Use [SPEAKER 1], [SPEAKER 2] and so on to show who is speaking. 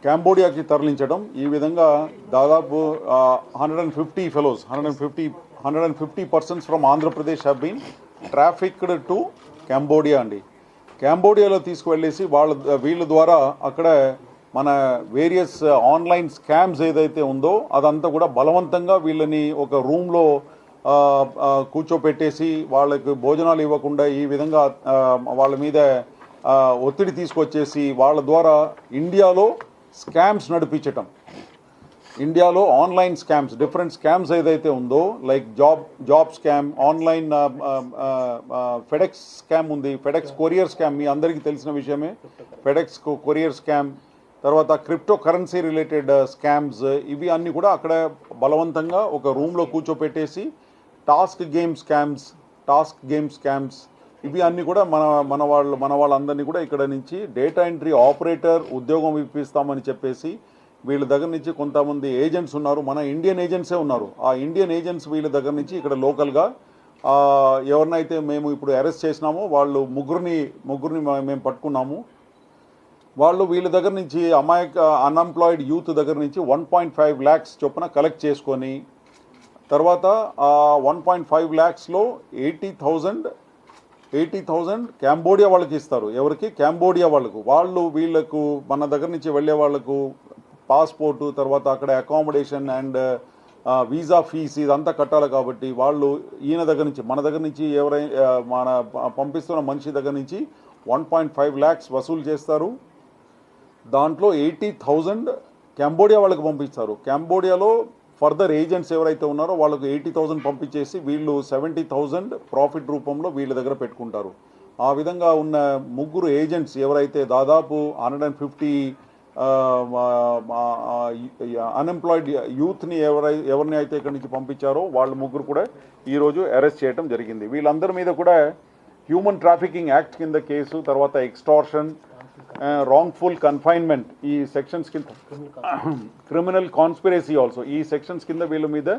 [SPEAKER 1] కాంబోడియాకి తరలించడం. ఈ విధంగా దాదాపు 150 fellows 150 persons from Andhra Pradesh have been trafficked to Cambodia అండి. కాంబోడియాలో తీసుకువెళ్ళేసి వీళ్ళ ద్వారా అక్కడ మన వేరియస్ ఆన్లైన్ స్కామ్స్ ఏదైతే ఉందో అదంతా కూడా బలవంతంగా వీళ్ళని ఒక రూమ్లో కూర్చోపెట్టేసి వాళ్ళకి భోజనాలు ఇవ్వకుండా ఈ విధంగా వాళ్ళ మీద ఒత్తిడి తీసుకొచ్చేసి వాళ్ళ ద్వారా ఇండియాలో స్కామ్స్ నడిపించటం. ఇండియాలో ఆన్లైన్ స్కామ్స్, డిఫరెంట్ స్కామ్స్ ఏదైతే ఉందో like job scam, online FedEx scam ఉంది, ఫెడెక్స్ కొరియర్ స్కామ్ మీ అందరికీ తెలిసిన విషయమే. ఫెడెక్స్ కొరియర్ స్కామ్, తర్వాత క్రిప్టో కరెన్సీ రిలేటెడ్ స్కామ్స్, ఇవి అన్నీ కూడా అక్కడ బలవంతంగా ఒక రూమ్లో కూర్చోపెట్టేసి టాస్క్ గేమ్ స్కామ్స్ ఇవి అన్నీ కూడా మన వాళ్ళందరినీ కూడా ఇక్కడ నుంచి డేటా ఎంట్రీ ఆపరేటర్ ఉద్యోగం ఇప్పిస్తామని చెప్పేసి వీళ్ళ దగ్గర నుంచి కొంతమంది ఏజెంట్స్ ఉన్నారు, మన ఇండియన్ ఏజెంట్సే ఉన్నారు. ఆ ఇండియన్ ఏజెంట్స్ వీళ్ళ దగ్గర నుంచి ఇక్కడ లోకల్గా ఎవరినైతే మేము ఇప్పుడు అరెస్ట్ చేసినామో వాళ్ళు ముగ్గురిని మేము పట్టుకున్నాము. వాళ్ళు వీళ్ళ దగ్గర నుంచి అన్ఎంప్లాయిడ్ యూత్ దగ్గర నుంచి 1.5 lakhs చొప్పున కలెక్ట్ చేసుకొని తర్వాత 1.5 lakhsలో 80,000 కాంబోడియా వాళ్ళకి ఇస్తారు. ఎవరికి? కాంబోడియా వాళ్ళకు. వీళ్ళకు మన దగ్గర నుంచి వెళ్ళే వాళ్ళకు పాస్పోర్టు, తర్వాత అక్కడ అకామిడేషన్ అండ్ వీసా ఫీజు ఇదంతా కట్టాలి. కాబట్టి వాళ్ళు ఈయన దగ్గర నుంచి మన దగ్గర నుంచి మన పంపిస్తున్న మనిషి దగ్గర నుంచి 1.5 lakhs వసూలు చేస్తారు. దాంట్లో 80,000 కాంబోడియా వాళ్ళకి పంపిస్తారు. కాంబోడియాలో ఫర్దర్ ఏజెంట్స్ ఎవరైతే ఉన్నారో వాళ్ళకు 80,000 పంపించేసి వీళ్ళు 70,000 ప్రాఫిట్ రూపంలో వీళ్ళ దగ్గర పెట్టుకుంటారు. ఆ విధంగా ఉన్న ముగ్గురు ఏజెంట్స్ ఎవరైతే దాదాపు 150 అన్ఎంప్లాయిడ్ యూత్ని ఎవరిని అయితే ఇక్కడి నుంచి పంపించారో వాళ్ళు ముగ్గురు కూడా ఈరోజు అరెస్ట్ చేయడం జరిగింది. వీళ్ళందరి మీద కూడా హ్యూమన్ ట్రాఫికింగ్ యాక్ట్ కింద కేసు, తర్వాత ఎక్స్టార్షన్, రాంగ్ఫుల్ కన్ఫైన్మెంట్ ఈ సెక్షన్స్ కింద, క్రిమినల్ కాన్స్పిరసీ ఆల్సో ఈ సెక్షన్స్ కింద వీళ్ళ మీద